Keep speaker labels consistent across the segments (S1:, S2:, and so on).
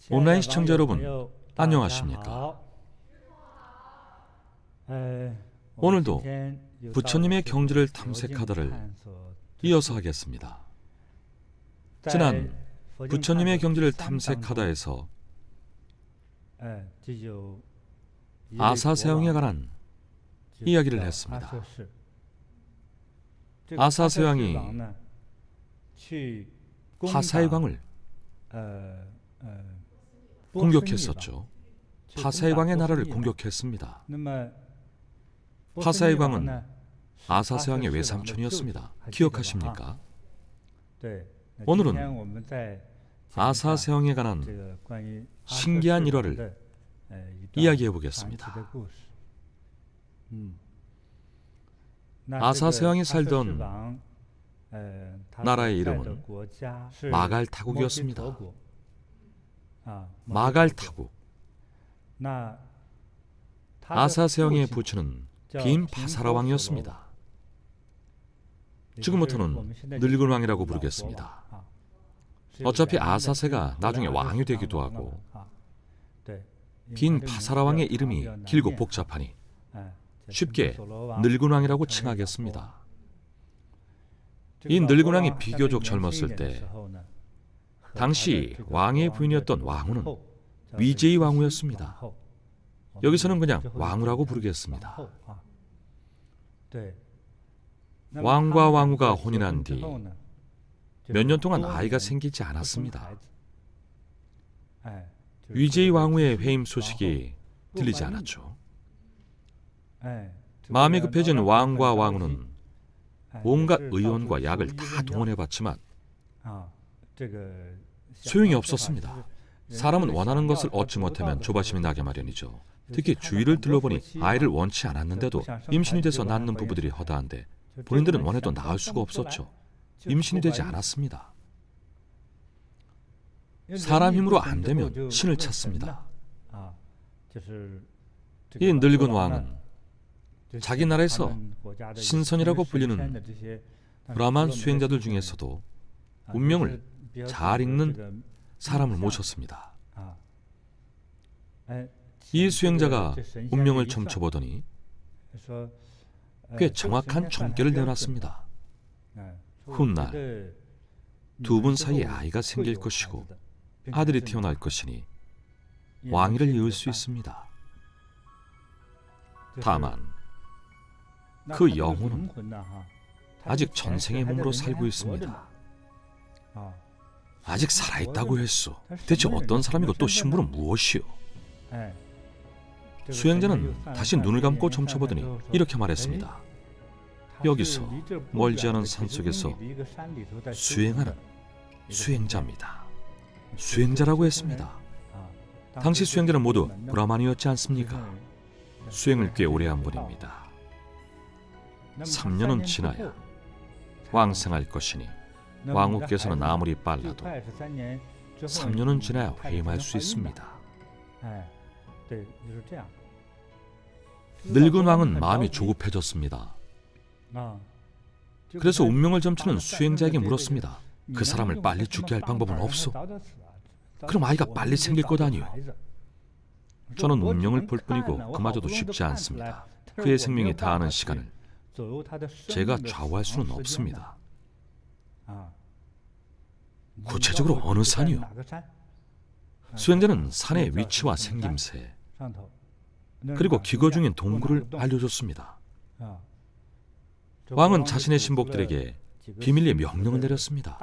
S1: 온라인 시청자 여러분, 안녕하십니까? 오늘도 부처님의 경지를 탐색하다를 이어서 하겠습니다. 지난 부처님의 경지를 탐색하다에서 아사세왕에 관한 이야기를 했습니다. 아사세왕이 파사의 광을 공격했었죠. 파사의 광의 나라를 공격했습니다. 파사의 광은 아사세왕의 외삼촌이었습니다. 기억하십니까? 오늘은 아사세왕에 관한 신기한 일화를 이야기해 보겠습니다. 아사세왕이 살던 나라의 이름은 마갈타국이었습니다. 마갈타국. 아사세왕의 부처는 빈파사라 왕이었습니다. 지금부터는 늙은 왕이라고 부르겠습니다. 어차피 아사세가 나중에 왕이 되기도 하고 빈파사라 왕의 이름이 길고 복잡하니 쉽게 늙은 왕이라고 칭하겠습니다. 이 늙은 왕이 비교적 젊었을 때 당시 왕의 부인이었던 왕후는 위제이 왕후였습니다. 여기서는 그냥 왕후라고 부르겠습니다. 왕과 왕후가 혼인한 뒤 몇 년 동안 아이가 생기지 않았습니다. 위제이 왕후의 회임 소식이 들리지 않았죠. 마음이 급해진 왕과 왕후는 온갖 의원과 약을 다 동원해봤지만 소용이 없었습니다. 사람은 원하는 것을 얻지 못하면 조바심이 나게 마련이죠. 특히 주위를 둘러보니 아이를 원치 않았는데도 임신이 돼서 낳는 부부들이 허다한데 본인들은 원해도 낳을 수가 없었죠. 임신이 되지 않았습니다. 사람 힘으로 안 되면 신을 찾습니다. 이 늙은 왕은 자기 나라에서 신선이라고 불리는 브라만 수행자들 중에서도 운명을 잘 읽는 사람을 모셨습니다. 이 수행자가 운명을 점쳐보더니 꽤 정확한 점괘를 내놨습니다. 훗날 두 분 사이에 아이가 생길 것이고 아들이 태어날 것이니 왕위를 이을 수 있습니다. 다만 그 영혼은 아직 전생의 몸으로 살고 있습니다. 아직 살아있다고 했소. 대체 어떤 사람이고 또 신분은 무엇이오? 수행자는 다시 눈을 감고 점쳐보더니 이렇게 말했습니다. 여기서 멀지 않은 산속에서 수행하는 수행자입니다. 수행자라고 했습니다. 당시 수행자는 모두 브라만이었지 않습니까? 수행을 꽤 오래 한 분입니다. 3년은 지나야 왕생할 것이니 왕후께서는 아무리 빨라도 3년은 지나야 회임할 수 있습니다. 늙은 왕은 마음이 조급해졌습니다. 그래서 운명을 점치는 수행자에게 물었습니다. 그 사람을 빨리 죽게 할 방법은 없소? 그럼 아이가 빨리 생길 것 아니오? 저는 운명을 볼 뿐이고 그마저도 쉽지 않습니다. 그의 생명이 다하는 시간을 제가 좌우할 수는 없습니다. 구체적으로 어느 산이요? 수행자는 산의 위치와 생김새 그리고 기거 중인 동굴을 알려줬습니다. 왕은 자신의 신복들에게 비밀리에 명령을 내렸습니다.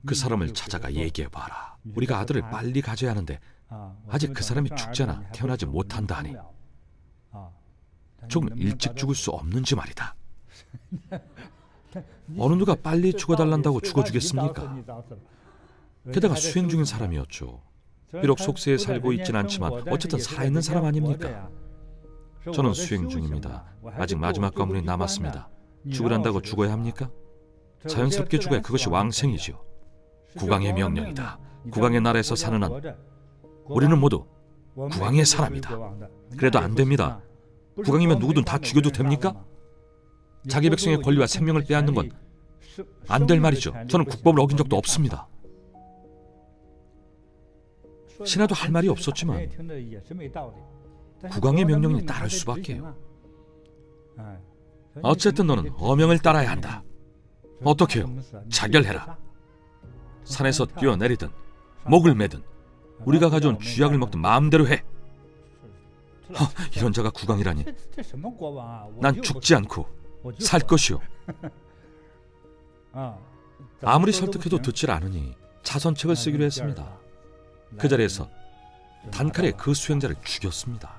S1: 그 사람을 찾아가 얘기해봐라. 우리가 아들을 빨리 가져야 하는데 아직 그 사람이 죽잖아. 태어나지 못한다 하니 조금 일찍 죽을 수 없는지 말이다. 어느 누가 빨리 죽어달란다고 죽어주겠습니까? 게다가 수행 중인 사람이었죠. 비록 속세에 살고 있진 않지만 어쨌든 살아있는 사람 아닙니까? 저는 수행 중입니다. 아직 마지막 관문이 남았습니다. 죽으란다고 죽어야 합니까? 자연스럽게 죽어야 그것이 왕생이지요. 국왕의 명령이다. 국왕의 나라에서 사는 한 우리는 모두 국왕의 사람이다. 그래도 안 됩니다. 국왕이면 누구든 다 죽여도 됩니까? 자기 백성의 권리와 생명을 빼앗는 건 안 될 말이죠. 저는 국법을 어긴 적도 없습니다. 신하도 할 말이 없었지만 국왕의 명령을 따를 수밖에요. 어쨌든 너는 어명을 따라야 한다. 어떻게요? 자결해라. 산에서 뛰어내리든 목을 매든 우리가 가져온 쥐약을 먹든 마음대로 해. 이런 자가 국왕이라니. 난 죽지 않고 살 것이오. 아무리 설득해도 듣질 않으니 자선책을 쓰기로 했습니다. 그 자리에서 단칼에 그 수행자를 죽였습니다.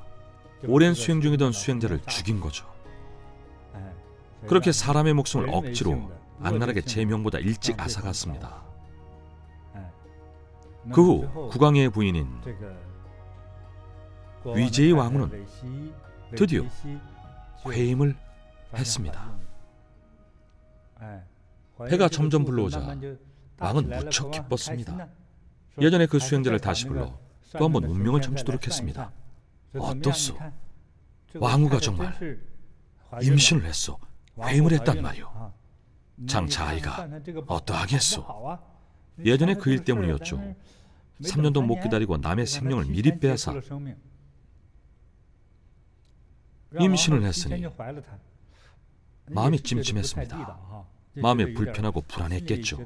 S1: 오랜 수행 중이던 수행자를 죽인 거죠. 그렇게 사람의 목숨을 억지로 안나락의 제명보다 일찍 앗아갔습니다. 그 후 국왕의 부인인 위제의 왕후는 드디어 회임을 했습니다. 해가 점점 불러오자 왕은 무척 기뻤습니다. 예전에 그 수행자를 다시 불러 또 한 번 운명을 참치도록 했습니다. 어떻소? 왕후가 정말 임신을 했소. 회임을 했단 말이오. 장차 아이가 어떠하겠소? 예전에 그 일 때문이었죠. 3년도 못 기다리고 남의 생명을 미리 빼앗아 임신을 했으니 마음이 찜찜했습니다. 마음이 불편하고 불안했겠죠.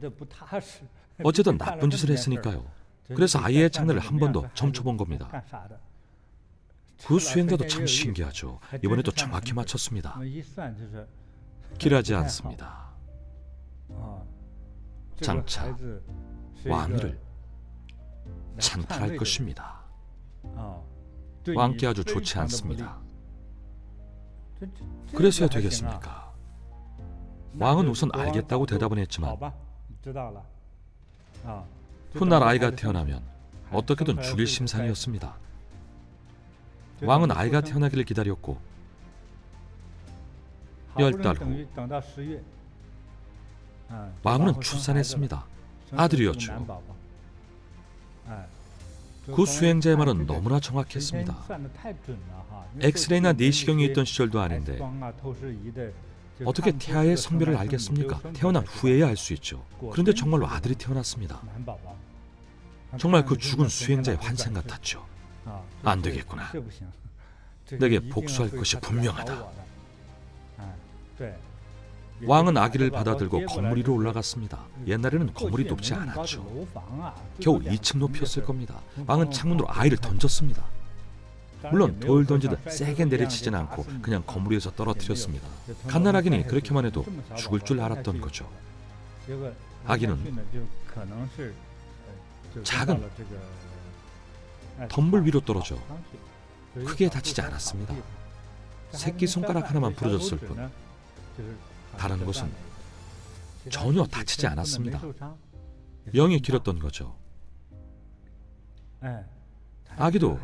S1: 어쨌든 나쁜 짓을 했으니까요. 그래서 아이의 장래를 한 번 더 점쳐본 겁니다. 그 수행자도 참 신기하죠. 이번에도 정확히 맞췄습니다. 길하지 않습니다. 장차 왕위를 찬탈할 것입니다. 왕께 아주 좋지 않습니다. 그래서야 되겠습니까? 왕은 우선 알겠다고 대답은 했지만 훗날 아이가 태어나면 어떻게든 죽일 심산이었습니다. 왕은 아이가 태어나기를 기다렸고 10달 후 왕후는 출산했습니다. 아들이었죠. 그 수행자의 말은 너무나 정확했습니다. 엑스레이나 내시경이 있던 시절도 아닌데 어떻게 태아의 성별을 알겠습니까? 태어난 후에야 알 수 있죠. 그런데 정말로 아들이 태어났습니다. 정말 그 죽은 수행자의 환생 같았죠. 안 되겠구나. 내게 복수할 것이 분명하다. 왕은 아기를 받아들고 건물 위로 올라갔습니다. 옛날에는 건물이 높지 않았죠. 겨우 2층 높이였을 겁니다. 왕은 창문으로 아이를 던졌습니다. 물론 돌 던지듯 세게 내리치진 않고 그냥 건물 위에서 떨어뜨렸습니다. 갓난아기니 그렇게만 해도 죽을 줄 알았던 거죠. 아기는 작은 덤불 위로 떨어져 크게 다치지 않았습니다. 새끼손가락 하나만 부러졌을 뿐 다른 곳은 전혀 다치지 않았습니다. 영이 길었던 거죠. 아기도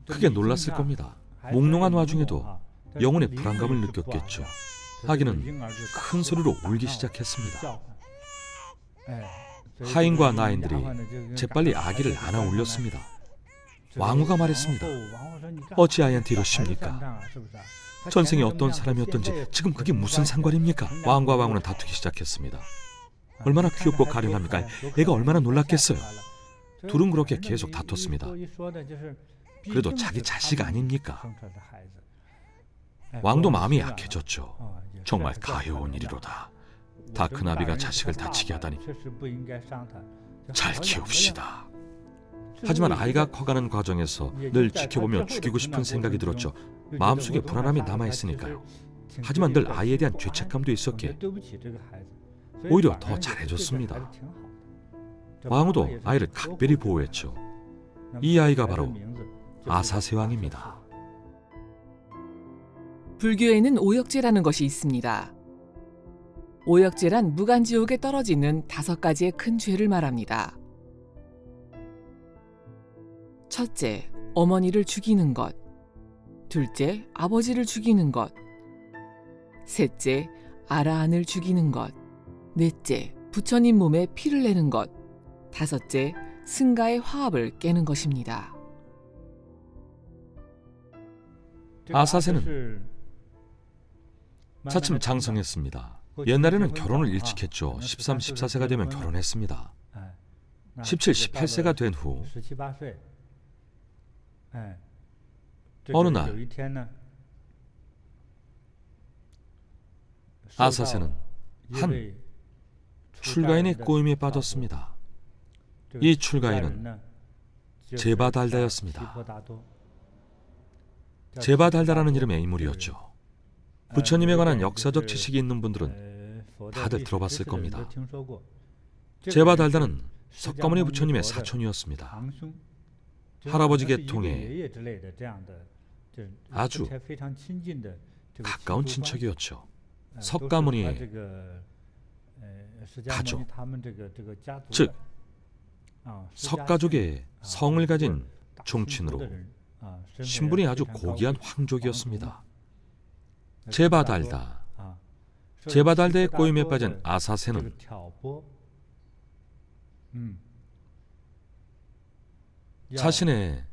S1: 크게 놀랐을 겁니다. 몽롱한 와중에도 영혼의 불안감을 느꼈겠죠. 아기는 큰 소리로 울기 시작했습니다. 하인과 나인들이 재빨리 아기를 안아 올렸습니다. 왕후가 말했습니다. 어찌 아이한테 이러십니까? 전생에 어떤 사람이었던지 지금 그게 무슨 상관입니까? 왕과 왕후는 다투기 시작했습니다. 얼마나 귀엽고 가련합니까? 애가 얼마나 놀랐겠어요. 둘은 그렇게 계속 다퉜습니다. 그래도 자기 자식 아닙니까? 왕도 마음이 약해졌죠. 정말 가여운 일이로다. 다 큰 아비가 자식을 다치게 하다니. 잘 키웁시다. 하지만 아이가 커가는 과정에서 늘 지켜보며 죽이고 싶은 생각이 들었죠. 마음속에 불안함이 남아있으니까요. 하지만 늘 아이에 대한 죄책감도 있었기에 오히려 더 잘해줬습니다. 왕후도 아이를 각별히 보호했죠. 이 아이가 바로 아사세왕입니다.
S2: 불교에는 오역제라는 것이 있습니다. 오역제란 무간지옥에 떨어지는 5가지의 큰 죄를 말합니다. 첫째, 어머니를 죽이는 것. 둘째, 아버지를 죽이는 것. 셋째, 아라한을 죽이는 것. 넷째, 부처님 몸에 피를 내는 것. 다섯째, 승가의 화합을 깨는 것입니다.
S1: 아사세는 차츰 장성했습니다. 옛날에는 결혼을 일찍 했죠. 13, 14세가 되면 결혼했습니다. 17, 18세가 된 후
S3: 17, 18세.
S1: 어느 날 아사세는 한 출가인의 꼬임에 빠졌습니다. 이 출가인은 제바달다였습니다. 제바달다라는 이름의 인물이었죠. 부처님에 관한 역사적 지식이 있는 분들은 다들 들어봤을 겁니다. 제바달다는 석가모니 부처님의 사촌이었습니다. 할아버지 계통의 아주 가까운 친척이었죠. 석가모니의 가족, 즉 석가족의 성을 가진 종친으로 신분이 아주 고귀한 황족이었습니다. 제바달다, 제바달다의 꼬임에 빠진 아사세는 자신의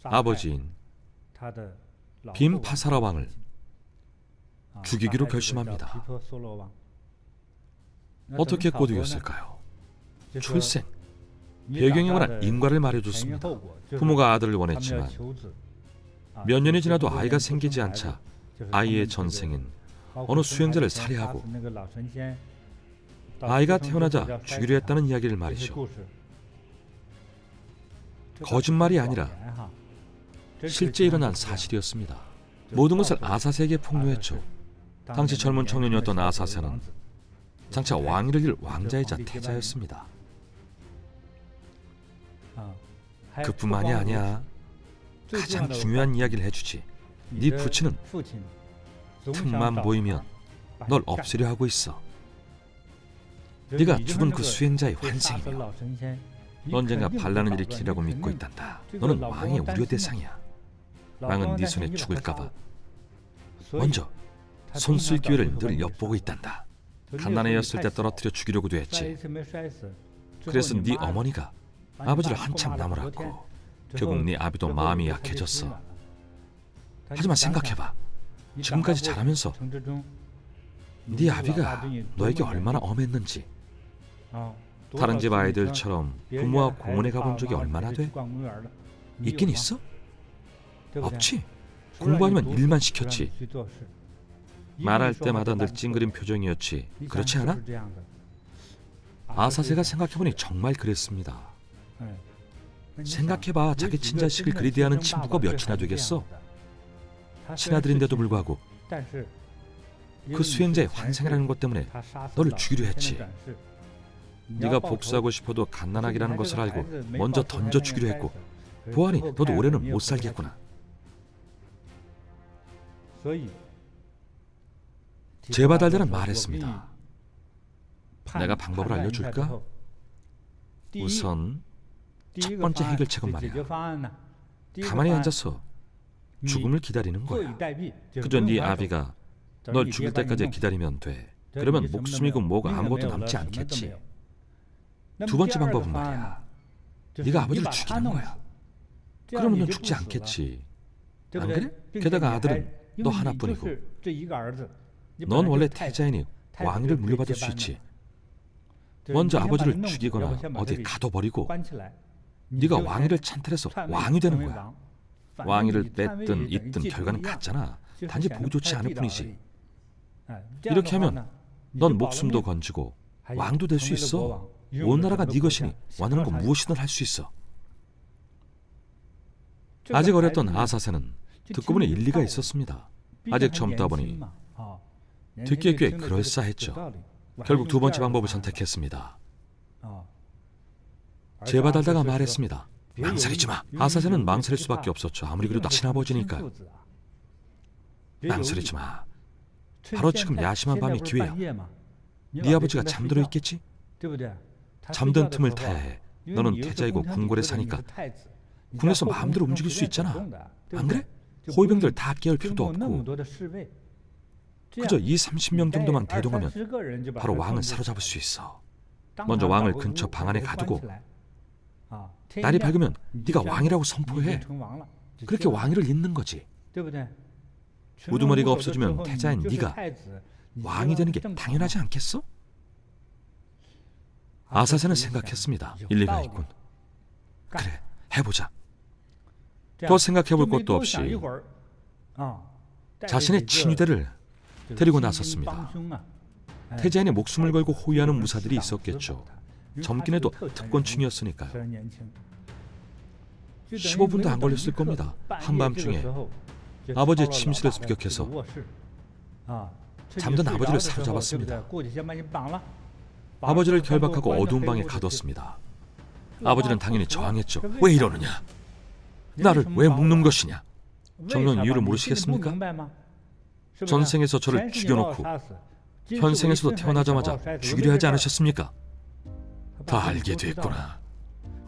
S1: 아버지인 빔파사라 왕을 죽이기로 결심합니다. 어떻게 꼬드겼을까요? 출생, 배경에 관한 인과를 말해줬습니다. 부모가 아들을 원했지만 몇 년이 지나도 아이가 생기지 않자 아이의 전생인 어느 수행자를 살해하고 아이가 태어나자 죽이려 했다는 이야기를 말이죠. 거짓말이 아니라 실제 일어난 사실이었습니다. 모든 것을 아사세에게 폭로했죠. 당시 젊은 청년이었던 아사세는 장차 왕위를 이을 왕자이자 태자였습니다. 그뿐만이 아니야. 가장 중요한 이야기를 해주지. 네 부친은 틈만 보이면 널 없애려 하고 있어. 네가 죽은 그 수행자의 환생이며 언젠가 반란을 일으키리라고 믿고 있단다. 너는 왕의 우려 대상이야. 왕은 네 손에 죽을까봐 먼저 손 쓸 기회를 늘 엿보고 있단다. 갓난아이였을 때 떨어뜨려 죽이려고도 했지. 그래서 네 어머니가 아버지를 한참 나무랐고 결국 네 아비도 마음이 약해졌어. 하지만 생각해봐. 지금까지 자라면서 네 아비가 너에게 얼마나 엄했는지. 다른 집 아이들처럼 부모와 공원에 가본 적이 얼마나 돼? 있긴 있어? 없지. 공부하면 일만 시켰지. 말할 때마다 늘 찡그린 표정이었지. 그렇지 않아? 아사세가 생각해보니 정말 그랬습니다. 생각해봐. 자기 친자식을 그리 대하는 친부가 몇이나 되겠어? 친아들인데도 불구하고 그 수행자의 환생이라는 것 때문에 너를 죽이려 했지. 네가 복수하고 싶어도 갓난아기라는 것을 알고 먼저 던져 죽이려 했고 보아하니 너도 오래는 못 살겠구나. 제바달다는 말했습니다. 내가 방법을 알려줄까? 우선 첫 번째 해결책은 말이야. 가만히 앉아서 죽음을 기다리는 거야. 그저 네 아비가 널 죽일 때까지 기다리면 돼. 그러면 목숨이고 뭐가 아무것도 남지 않겠지. 두 번째 방법은 말이야. 네가 아버지를 죽이는 거야. 그러면 넌 죽지 않겠지. 안 그래? 게다가 아들은 너 하나뿐이고 넌 원래 태자이니 왕위를 물려받을 수 있지. 먼저 아버지를 죽이거나 어디에 가둬버리고 네가 왕위를 찬탈해서 왕이 되는 거야. 왕위를 뺐든 잇든 결과는 같잖아. 단지 보기 좋지 않을 뿐이지. 이렇게 하면 넌 목숨도 건지고 왕도 될 수 있어. 온 나라가 네 것이니 원하는 거 무엇이든 할 수 있어. 아직 어렸던 아사세는 듣고 보니 일리가 있었습니다. 아직 젊다 보니 듣기에 꽤 그럴싸했죠. 결국 두 번째 방법을 선택했습니다. 제바달다가 말했습니다. 망설이지 마. 아사세는 망설일 수밖에 없었죠. 아무리 그래도 친아버지니까. 망설이지 마. 바로 지금 야심한 밤이 기회야. 네 아버지가 잠들어 있겠지? 잠든 틈을 타야 해. 너는 태자이고 궁궐에 사니까 궁에서 마음대로 움직일 수 있잖아. 안 그래? 호위병들 다 깨울 필요도 없고 그저 20-30명 정도만 대동하면 바로 왕을 사로잡을 수 있어. 먼저 왕을 근처 방 안에 가두고 날이 밝으면 네가 왕이라고 선포해. 그렇게 왕위를 잇는 거지. 우두머리가 없어지면 태자인 네가 왕이 되는 게 당연하지 않겠어? 아사세는 생각했습니다. 일리가 있군. 그래, 해보자. 더 생각해볼 것도 없이 자신의 친위대를 데리고 나섰습니다. 태자인의 목숨을 걸고 호위하는 무사들이 있었겠죠. 젊긴 해도 특권층이었으니까요. 15분도 안 걸렸을 겁니다. 한밤중에 아버지의 침실에서 습격해서 잠든 아버지를 사로잡았습니다. 아버지를 결박하고 어두운 방에 가뒀습니다. 아버지는 당연히 저항했죠. 왜 이러느냐? 나를 왜 묶는 것이냐? 정녕 이유를 모르시겠습니까? 전생에서 저를 죽여놓고 현생에서도 태어나자마자 죽이려 하지 않으셨습니까? 다 알게 됐구나.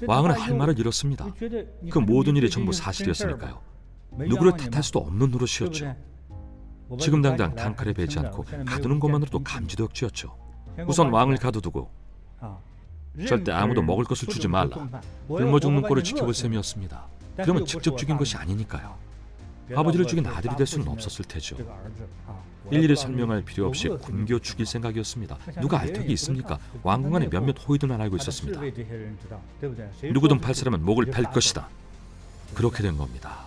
S1: 왕은 할 말을 잃었습니다. 그 모든 일이 전부 사실이었으니까요. 누구를 탓할 수도 없는 노릇이었죠. 지금 당장 단칼에 베지 않고 가두는 것만으로도 감지덕지였죠. 우선 왕을 가둬두고 절대 아무도 먹을 것을 주지 말라. 굶어 죽는 꼴을 지켜볼 셈이었습니다. 그러면 직접 죽인 것이 아니니까요. 아버지를 죽인 아들이 될 수는 없었을 테죠. 일일이 설명할 필요 없이 굶겨 죽일 생각이었습니다. 누가 알 턱이 있습니까? 왕궁 안에 몇몇 호위들만 알고 있었습니다. 누구든 팔사라면 목을 벨 것이다. 그렇게 된 겁니다.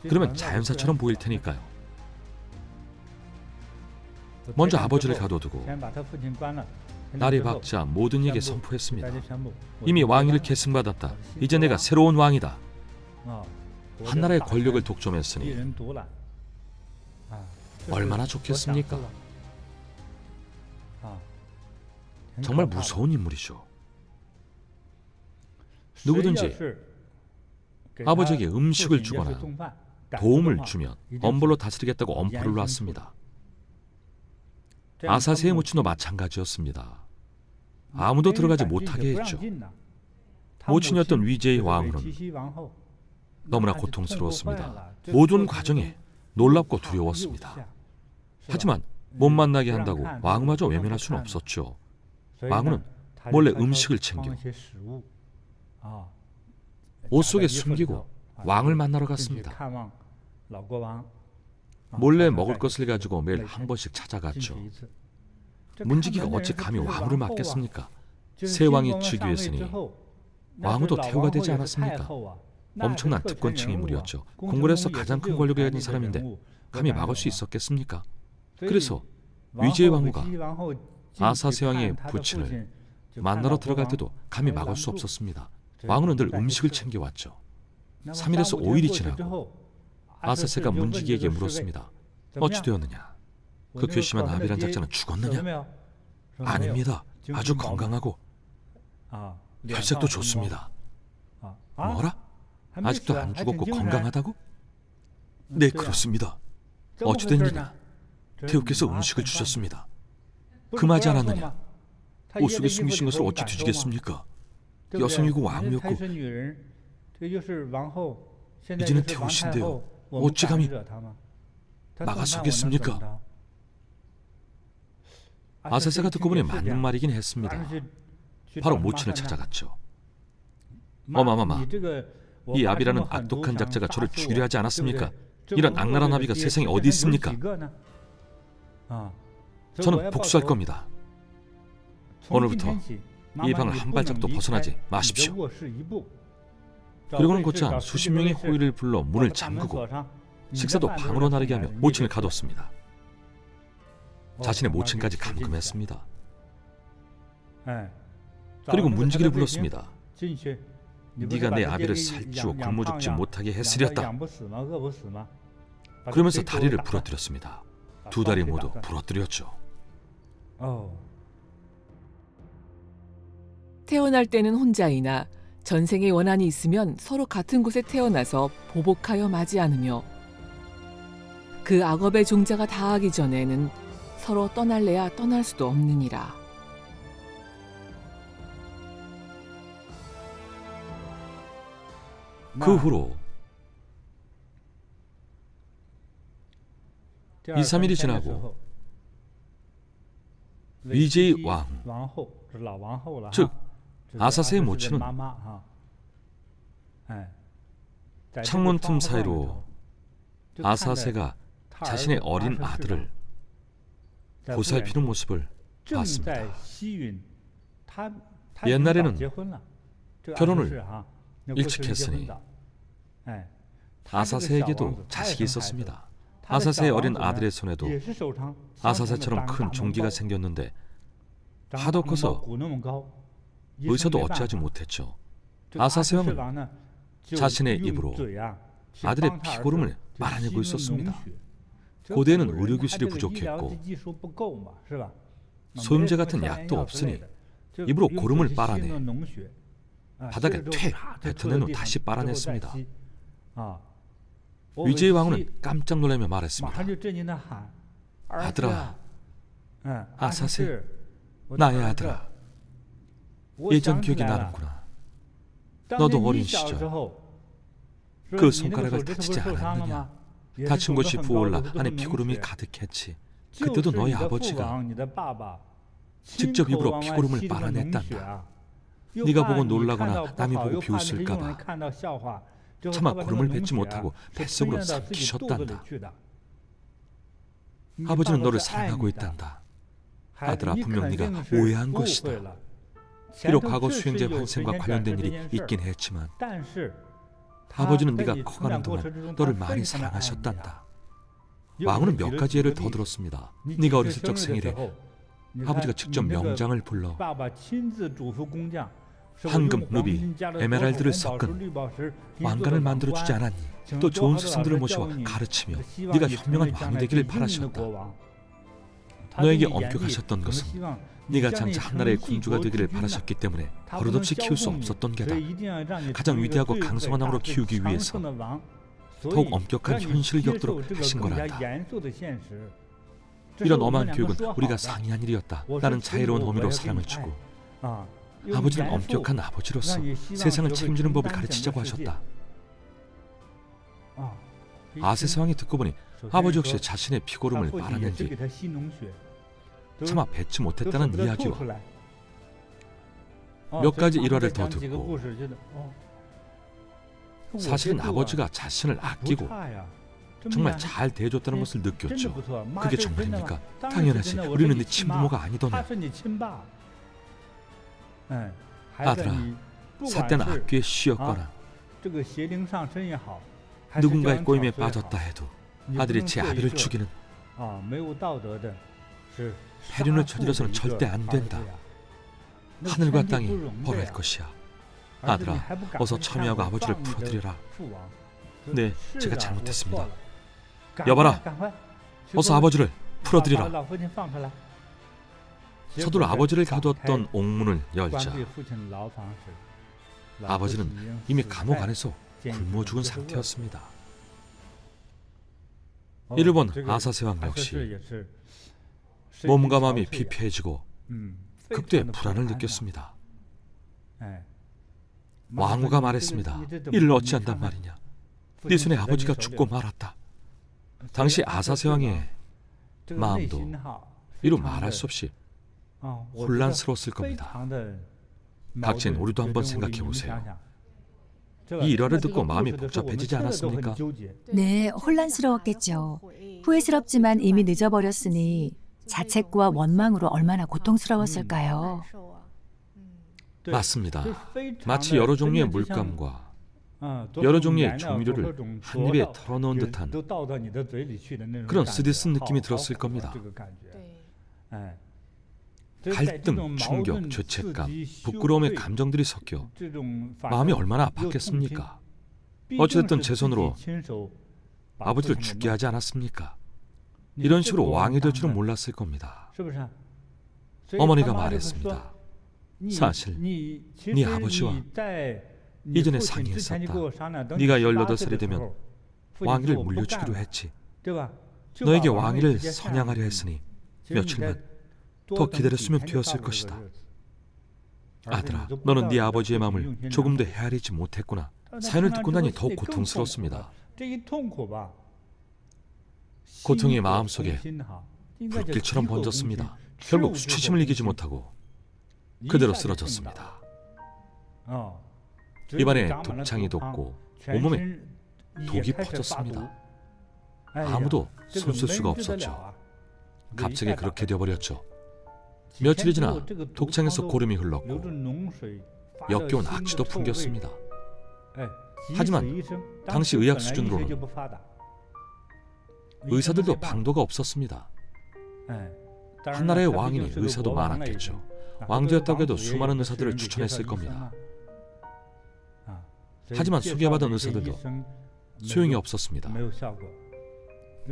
S1: 그러면 자연사처럼 보일 테니까요. 먼저 아버지를 가둬두고 날이 밝자 모든 이에게 선포했습니다. 이미 왕위를 계승받았다. 이제 내가 새로운 왕이다. 한나라의 권력을 독점했으니 얼마나 좋겠습니까? 정말 무서운 인물이죠. 누구든지 아버지에게 음식을 주거나 도움을 주면 엄벌로 다스리겠다고 엄포를 놨습니다. 아사세의 모친도 마찬가지였습니다. 아무도 들어가지 못하게 했죠. 모친이었던 위제의 왕후는 너무나 고통스러웠습니다. 모든 과정에 놀랍고 두려웠습니다. 하지만 못 만나게 한다고 왕후마저 외면할 수는 없었죠. 왕후는 몰래 음식을 챙겨 옷 속에 숨기고 왕을 만나러 갔습니다. 몰래 먹을 것을 가지고 매일 한 번씩 찾아갔죠. 문지기가 어찌 감히 왕후를 맡겠습니까? 새 왕이 즉위했으니 왕후도 태후가 되지 않았습니까? 엄청난 특권층 인물이었죠. 궁궐에서 가장 큰 권력을 가진 사람인데 감히 막을 수 있었겠습니까? 그래서 위제의 왕후가 아사세 왕의 부친을 만나러 들어갈 때도 감히 막을 수 없었습니다. 왕후는 늘 음식을 챙겨왔죠. 3일에서 5일이 지나고 아사세가 문지기에게 물었습니다. 어찌 되었느냐? 그 괘씸한 아비란 작자는 죽었느냐? 아닙니다. 아주 건강하고 혈색도 좋습니다. 뭐라? 아직도 안 죽었고 건강하다고? 네, 그렇습니다. 어찌 된 일이냐? 태우께서 음식을 주셨습니다. 금하지 않았느냐? 옷 속에 숨기신 것을 어찌 뒤지겠습니까? 여성이고 왕후였고 이제는 태우신데요. 어찌 감히 막아서겠습니까? 아사세가 듣고 보니 맞는 말이긴 했습니다. 바로 모친을 찾아갔죠. 어마마마, 이 아비라는 악독한 작자가 저를 죽이려 하지 않았습니까? 이런 악랄한 아비가 세상에 어디 있습니까? 저는 복수할 겁니다. 오늘부터 이 방을 한 발짝도 벗어나지 마십시오. 그리고는 곧장 수십 명의 호위를 불러 문을 잠그고 식사도 방으로 나르게 하며 모친을 가뒀습니다. 자신의 모친까지 감금했습니다. 그리고 문지기를 불렀습니다. 네가 내 아비를 살찌워 굶어 죽지 못하게 했으렸다. 그러면서 다리를 부러뜨렸습니다. 두 다리 모두 부러뜨렸죠.
S2: 태어날 때는 혼자이나 전생의 원한이 있으면 서로 같은 곳에 태어나서 보복하여 마지 않으며 그 악업의 종자가 다하기 전에는 서로 떠날래야 떠날 수도 없느니라.
S1: 그 후로 2, 3일이 지나고 위제의 왕후, 즉 아사세의 모친은 창문 틈 사이로 아사세가 자신의 어린 아들을 보살피는 모습을 봤습니다. 옛날에는 결혼을 일찍 했으니 아사세에게도 자식이 있었습니다. 아사세의 어린 아들의 손에도 아사세처럼 큰 종기가 생겼는데 하도 커서 의사도 어찌하지 못했죠. 아사세 왕은 자신의 입으로 아들의 피고름을 빨아내고 있었습니다. 고대에는 의료기술이 부족했고 소염제 같은 약도 없으니 입으로 고름을 빨아내 바닥에 퇴 뱉어낸 후 다시 빨아냈습니다. 위제의 왕후는 깜짝 놀라며 말했습니다. 아들아, 아사세, 나의 아들아, 예전 기억이 나는구나. 너도 어린 시절 그 손가락을 다치지 않았느냐? 다친 곳이 부어올라 안에 피고름이 가득했지. 그때도 너희 아버지가 직접 입으로 피고름을 빨아냈단다. 네가 보고 놀라거나 남이 보고 비웃을까 봐 차마 고름을 뱉지 못하고 뱃속으로 삼키셨단다. 아버지는 너를 사랑하고 있단다. 아들아, 분명 네가 오해한 것이다. 비록 과거 수행제 환생과 관련된 일이 있긴 했지만 아버지는 네가 커가는 동안 너를 많이 사랑하셨단다. 왕후는 몇 가지 예를 더 들었습니다. 네가 어렸을 적 생일에 아버지가 직접 명장을 불러 황금, 루비, 에메랄드를 섞은 왕관을 만들어주지 않았니? 또 좋은 스승들을 모셔와 가르치며 네가 현명한 왕이 되기를 바라셨다. 너에게 엄격하셨던 것은 네가 장차 한나라의 군주가 되기를 바라셨기 때문에 버릇없이 키울 수 없었던 게다. 가장 위대하고 강성한 왕으로 키우기 위해서 더욱 엄격한 현실을 겪도록 하신 거란다. 이런 엄한 교육은 우리가 상의한 일이었다. 나는 자애로운 어미로 사랑을 주고 아버지는 엄격한 아버지로서 세상을 책임지는 법을 가르치자고 하셨다. 아세스 왕이 듣고 보니 아버지 역시 자신의 피고름을 빨아낸 뒤 차마 뱉지 못했다는 이야기와 몇 가지 일화를 더 듣고 사실은 아버지가 자신을 아끼고 정말 잘 대해줬다는 것을 느꼈죠. 그게 정말입니까? 당연하지. 우리는 네 친부모가 아니더냐. 아들아, 삿대나 악귀에 씌었거나 누군가의 꼬임에 빠졌다 해도 아들이 제 아비를 죽이는 폐륜을 저질러서는 절대 안 된다. 하늘과 땅이 벌할 것이야. 아들아, 어서 참여하고 아버지를 풀어드려라. 네, 제가 잘못했습니다. 여봐라, 어서 아버지를 풀어드리라. 서둘러 아버지를 가두었던 옥문을 열자 아버지는 이미 감옥 안에서 굶어 죽은 상태였습니다. 이를 본 아사세 왕 역시 몸과 마음이 피폐해지고 극도의 불안을 느꼈습니다. 왕후가 말했습니다. 이를 어찌한단 말이냐. 네 손에 아버지가 죽고 말았다. 당시 아사세 왕의 마음도 이루 말할 수 없이 혼란스러웠을 겁니다. 각진, 우리도 한번 생각해 보세요. 이 일화를 듣고 마음이 복잡해지지 않았습니까?
S3: 네, 혼란스러웠겠죠. 후회스럽지만 이미 늦어버렸으니 자책과 원망으로 얼마나 고통스러웠을까요?
S1: 맞습니다. 마치 여러 종류의 물감과 여러 종류의 조미료를 한 입에 털어넣은 듯한 그런 쓰디쓴 느낌이 들었을 겁니다. 갈등, 충격, 죄책감, 부끄러움의 감정들이 섞여 마음이 얼마나 아팠겠습니까? 어찌됐든 제 손으로 아버지를 죽게 하지 않았습니까? 이런 식으로 왕이 될 줄은 몰랐을 겁니다. 어머니가 말했습니다. 사실 네 아버지와 이전에 상의했었다. 네가 18살이 되면 왕위를 물려주기로 했지. 너에게 왕위를 선양하려 했으니 며칠만 더 기다렸으면 되었을 것이다. 아들아, 너는 네 아버지의 마음을 조금도 헤아리지 못했구나. 사연을 듣고 나니 더욱 고통스럽습니다. 고통이 마음속에 불길처럼 번졌습니다. 결국 수치심을 이기지 못하고 그대로 쓰러졌습니다. 입안에 독창이 돋고 온몸에 독이 퍼졌습니다. 아무도 손쓸 수가 없었죠. 갑자기 그렇게 되어버렸죠. 며칠이 지나 독창에서 고름이 흘렀고 역겨운 악취도 풍겼습니다. 하지만 당시 의학 수준으로는 의사들도 방도가 없었습니다. 한나라의 왕이니 의사도 많았겠죠. 왕조였다고 해도 수많은 의사들을 추천했을 겁니다. 하지만 소개받은 의사들도 소용이 없었습니다.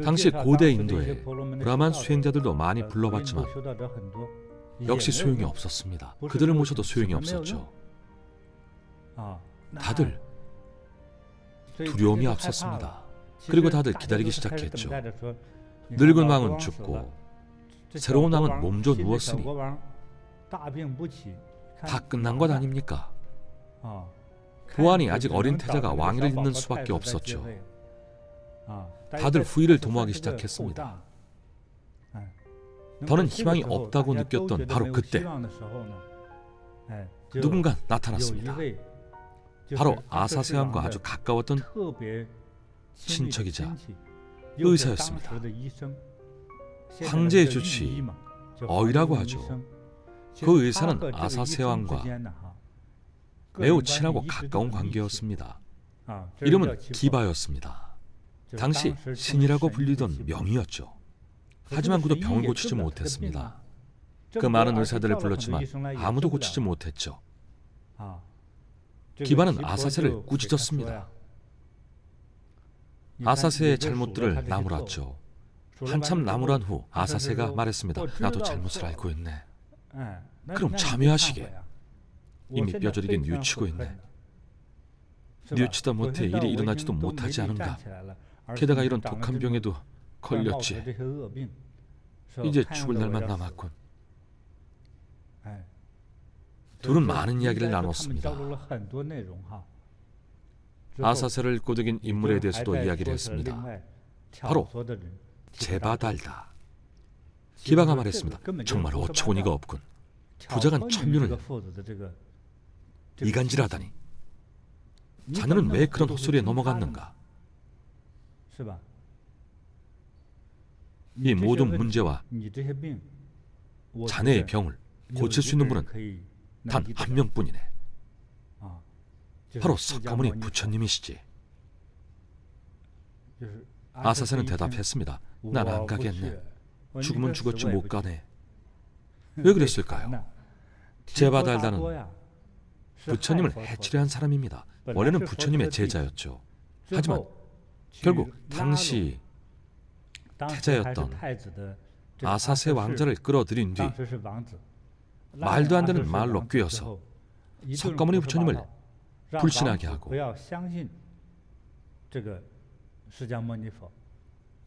S1: 당시 고대 인도에 브라만 수행자들도 많이 불러봤지만 역시 소용이 없었습니다. 그들을 모셔도 소용이 없었죠. 다들 두려움이 앞섰습니다. 그리고 다들 기다리기 시작했죠. 늙은 왕은 죽고 새로운 왕은 몸져 누웠으니 다 끝난 것 아닙니까? 보아하니 아직 어린 태자가 왕위를 잇는 수밖에 없었죠. 다들 후위를 도모하기 시작했습니다. 더는 희망이 없다고 느꼈던 바로 그때 누군가 나타났습니다. 바로 아사세왕과 아주 가까웠던 친척이자 의사였습니다. 황제의 주치 어이라고 하죠. 그 의사는 아사세왕과 매우 친하고 가까운 관계였습니다. 이름은 기바였습니다. 당시 신이라고 불리던 명의였죠. 하지만 그도 병을 고치지 못했습니다. 그 많은 의사들을 불렀지만 아무도 고치지 못했죠. 기바는 아사세를 꾸짖었습니다. 아사세의 잘못들을 나무랐죠. 한참 나무란 후 아사세가 말했습니다. 나도 잘못을 알고 있네. 그럼 참여하시게. 이미 뼈저리게 뉘우치고 있네. 뉘우치다 못해 일이 일어나지도 못하지 않은가. 게다가 이런 독한 병에도 걸렸지. 이제 죽을 날만 남았군. 둘은 많은 이야기를 나눴습니다. 아사세를 꼬드긴 인물에 대해서도 이야기를 했습니다. 바로 제바달다. 기바가 말했습니다. 정말 어처구니가 없군. 부자간 천륜을 이간질하다니. 자네는 왜 그런 헛소리에 넘어갔는가? 이 모든 문제와 자네의 병을 고칠 수 있는 분은 단 한 명뿐이네. 바로 석가모니 부처님이시지. 아사세는 대답했습니다. 난 안 가겠네. 죽으면 죽었지 못 가네. 왜 그랬을까요? 제바달다는 부처님을 해치려 한 사람입니다. 원래는 부처님의 제자였죠. 하지만 결국 당시 태자였던 아사세 왕자를 끌어들인 뒤 말도 안 되는 말로 꿰어서 석가모니 부처님을 불신하게 하고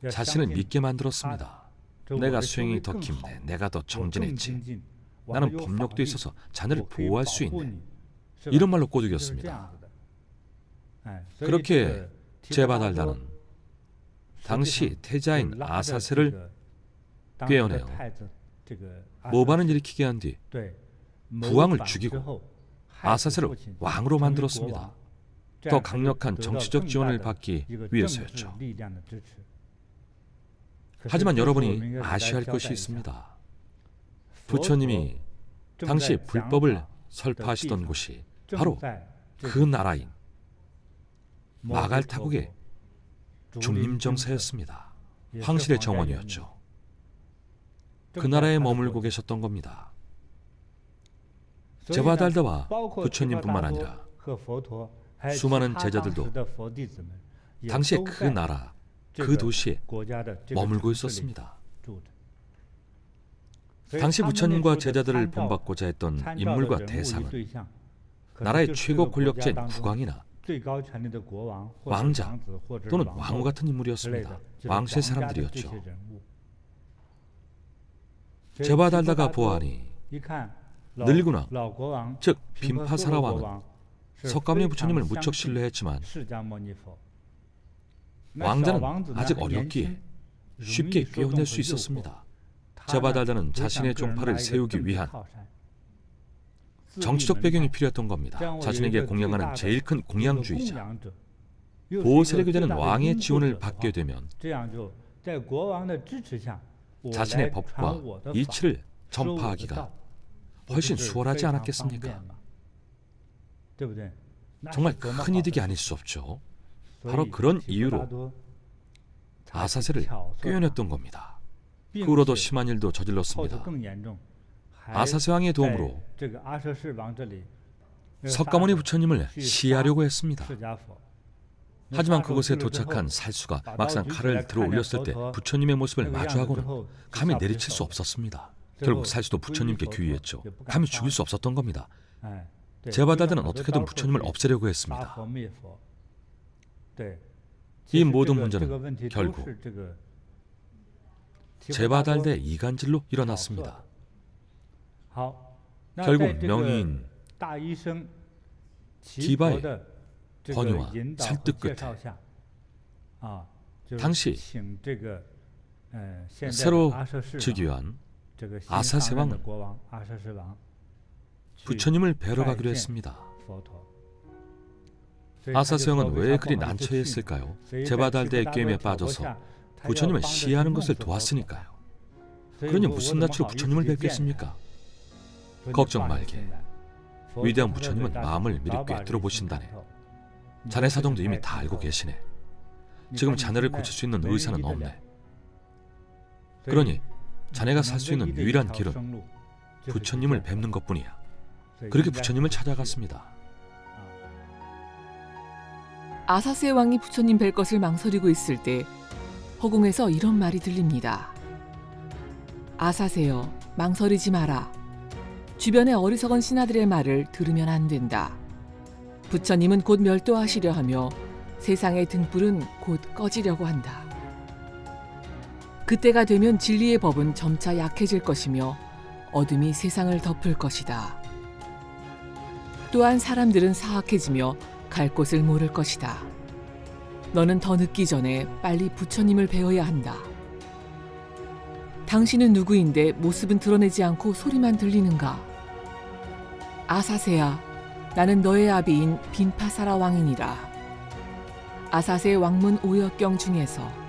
S1: 자신을 믿게 만들었습니다. 내가 수행이 더 깊네. 내가 더 정진했지. 나는 법력도 있어서 자네를 보호할 수 있네. 이런 말로 꼬드겼습니다. 그렇게 제바달다는 당시 태자인 아사세를 꿰어내어 모반을 일으키게 한 뒤 부왕을 죽이고 아사세를 왕으로 만들었습니다. 더 강력한 정치적 지원을 받기 위해서였죠. 하지만 여러분이 아셔야 할 것이 있습니다. 부처님이 당시 불법을 설파하시던 곳이 바로 그 나라인 마갈타국의 중림정사였습니다. 황실의 정원이었죠. 그 나라에 머물고 계셨던 겁니다. 제바달다와 부처님뿐만 아니라 수많은 제자들도 당시에 그 나라, 그 도시에 머물고 있었습니다. 당시 부처님과 제자들을 본받고자 했던 인물과 대상은 나라의 최고 권력자인 국왕이나 왕자 또는 왕후 같은 인물이었습니다. 왕실의 사람들이었죠. 제바달다가 보아하니 늙은왕, 즉 빈파사라 왕은 석가모니 부처님을 무척 신뢰했지만 왕자는 아직 어렸기에 쉽게 꿰어낼 수 있었습니다. 제바달다는 자신의 종파를 세우기 위한 정치적 배경이 필요했던 겁니다. 자신에게 공양하는 제일 큰 공양주의자, 보호 세력이 되는 왕의 지원을 받게 되면 자신의 법과 이치를 전파하기가 훨씬 수월하지 않았겠습니까? 정말 큰 이득이 아닐 수 없죠. 바로 그런 이유로 아사세를 꿰어냈던 겁니다. 그 후로도 심한 일도 저질렀습니다. 아사세 왕의 도움으로 석가모니 부처님을 시해하려고 했습니다. 하지만 그곳에 도착한 살수가 막상 칼을 들어 올렸을 때 부처님의 모습을 마주하고는 감히 내리칠 수 없었습니다. 결국 살수도 부처님께 귀의했죠. 감히 죽일 수 없었던 겁니다. 제바다들은 어떻게든 부처님을 없애려고 했습니다. 이 모든 문제는 결국 제바달대 이간질로 일어났습니다. 결국 명의인 디바의 권유와 설득 끝에 당시 새로 즉위한 아사세 왕은 부처님을 뵈러 가기로 했습니다. 아사세 왕은 왜 그리 난처했을까요? 제바달대의 꾀임에 빠져서 부처님을 시해하는 것을 도왔으니까요. 그러니 무슨 낯으로 부처님을 뵙겠습니까? 걱정 말게. 위대한 부처님은 마음을 미리 꿰뚫어 보신다네. 자네 사정도 이미 다 알고 계시네. 지금 자네를 고칠 수 있는 의사는 없네. 그러니 자네가 살 수 있는 유일한 길은 부처님을 뵙는 것뿐이야. 그렇게 부처님을 찾아갔습니다.
S2: 아사세 왕이 부처님 뵐 것을 망설이고 있을 때 허공에서 이런 말이 들립니다. 아사세여, 망설이지 마라. 주변의 어리석은 신하들의 말을 들으면 안 된다. 부처님은 곧 멸도하시려 하며 세상의 등불은 곧 꺼지려고 한다. 그때가 되면 진리의 법은 점차 약해질 것이며 어둠이 세상을 덮을 것이다. 또한 사람들은 사악해지며 갈 곳을 모를 것이다. 너는 더 늦기 전에 빨리 부처님을 배워야 한다. 당신은 누구인데 모습은 드러내지 않고 소리만 들리는가? 아사세야, 나는 너의 아비인 빈파사라 왕이니라. 아사세 왕문 오역경 중에서.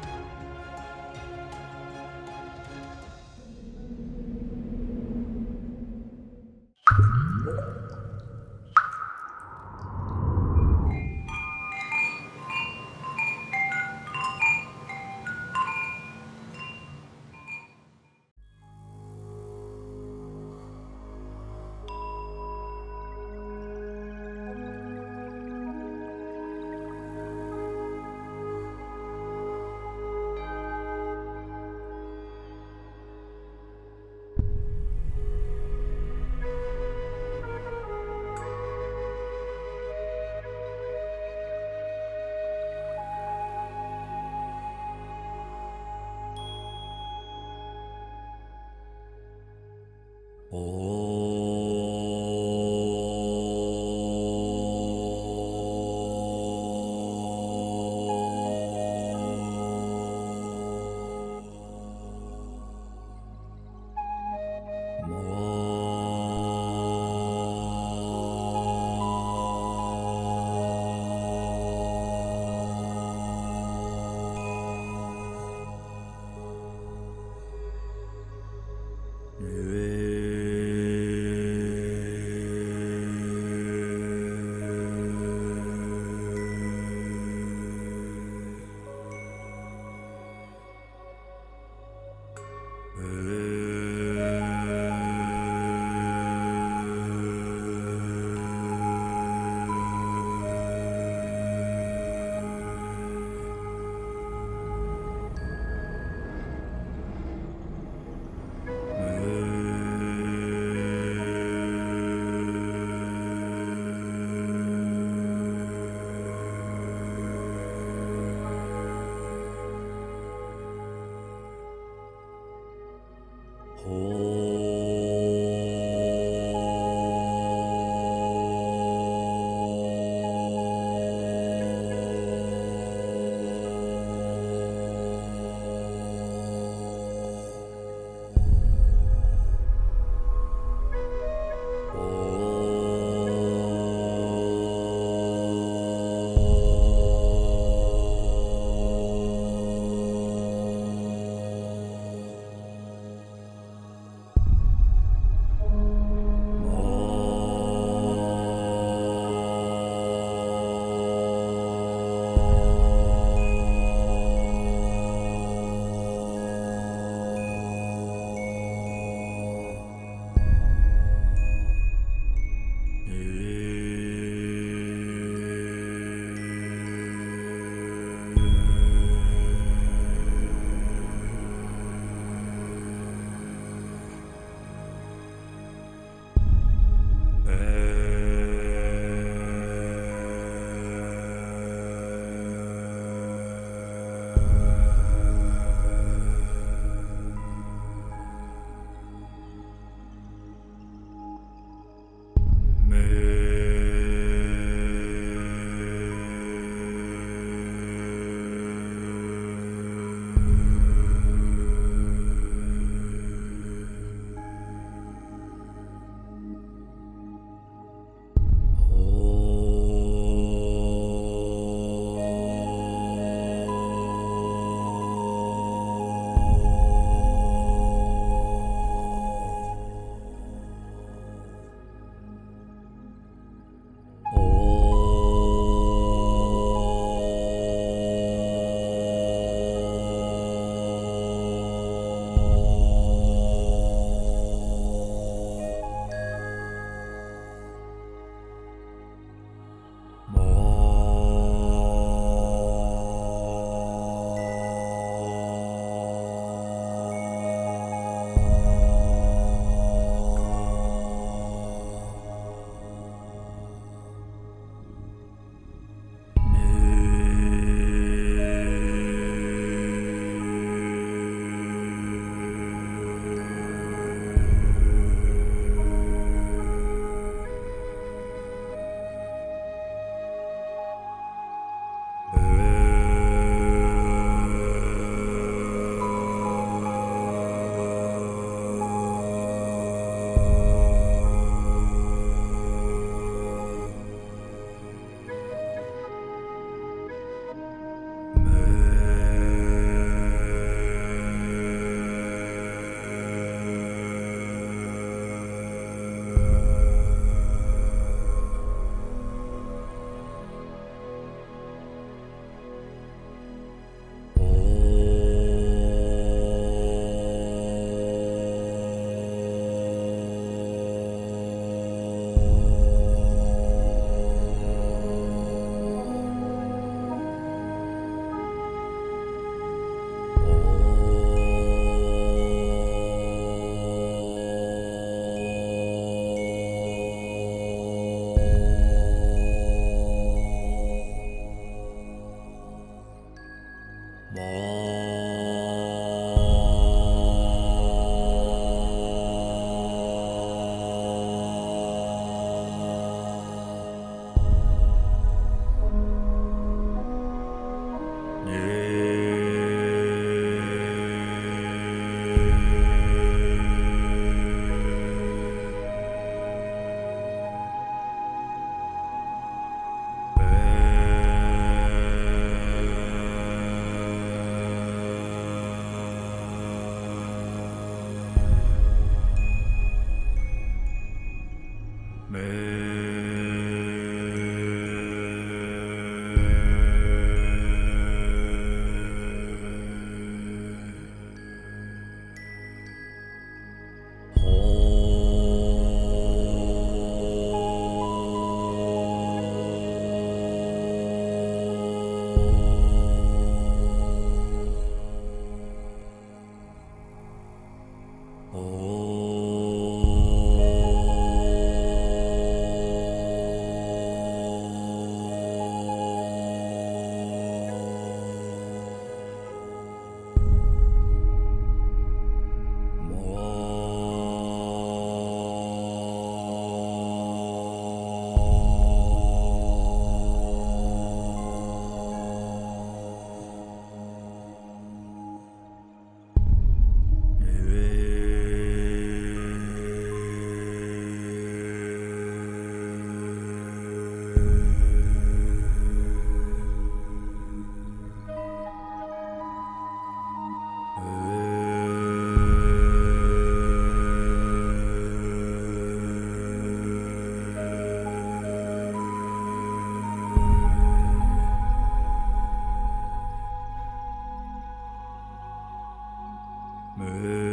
S4: 네.